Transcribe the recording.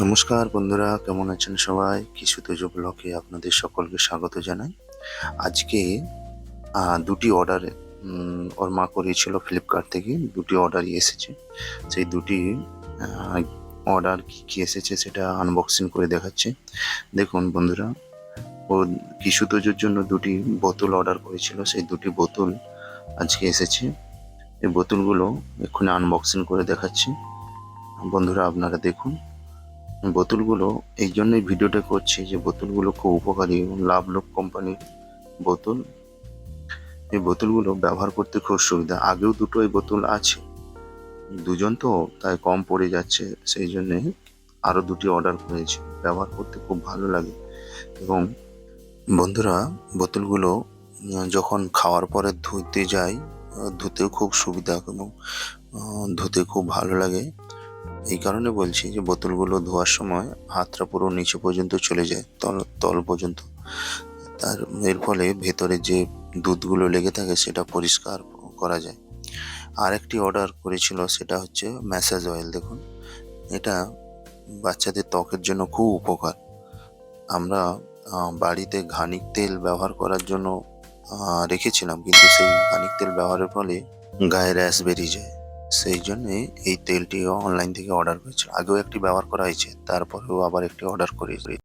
নমস্কার বন্ধুরা, কেমন আছেন সবাই? কিছু তেজো ব্লগে আপনাদের সকলকে স্বাগত জানাই। আজকে দুটি অর্ডার ওর মা করিয়েছিল ফ্লিপকার্ট থেকে। দুটি অর্ডারই এসেছে। সেই দুটি অর্ডার কী কী এসেছে সেটা আনবক্সিং করে দেখাচ্ছে। দেখুন বন্ধুরা, ও কিশু তেজোর জন্য দুটি বোতল অর্ডার করেছিল, সেই দুটি বোতল আজকে এসেছে। এই বোতলগুলো এক্ষুনি আনবক্সিং করে দেখাচ্ছি। বন্ধুরা আপনারা দেখুন। বোতলগুলো এই জন্যই ভিডিওটা করছি যে বোতলগুলো খুব উপকারী এবং লাভলোক কোম্পানির বোতল। এই বোতলগুলো ব্যবহার করতে খুব সুবিধা। আগেও দুটো এই বোতল আছে, দুজন তো তাই কম পড়ে যাচ্ছে, সেই জন্যে আরও দুটি অর্ডার করেছি। ব্যবহার করতে খুব ভালো লাগে। এবং বন্ধুরা, বোতলগুলো যখন খাওয়ার পরে ধুতে যাই, ধুতেও খুব সুবিধা এবং ধুতে খুব ভালো লাগে। এই কারণে বলছি যে বোতলগুলো ধোয়ার সময় হাতটা পুরো নিচে পর্যন্ত চলে যায়, তল পর্যন্ত। এর ফলে ভেতরে যে দুধগুলো লেগে থাকে সেটা পরিষ্কার করা যায়। আর একটি অর্ডার করেছিল, সেটা হচ্ছে ম্যাসাজ অয়েল। দেখুন, এটা বাচ্চাদের ত্বকের জন্য খুব উপকার। আমরা বাড়িতে ঘানিক তেল ব্যবহার করার জন্য রেখেছিলাম, কিন্তু সেই ঘানিক তেল ব্যবহারের ফলে গায়ে র্যাশ বেরিয়ে যায়। সেই জন্যে এই তেলটি অনলাইন থেকে অর্ডার করেছিল। আগেও একটি ব্যবহার করা হয়েছে, তারপরেও আবার একটি অর্ডার করেছি।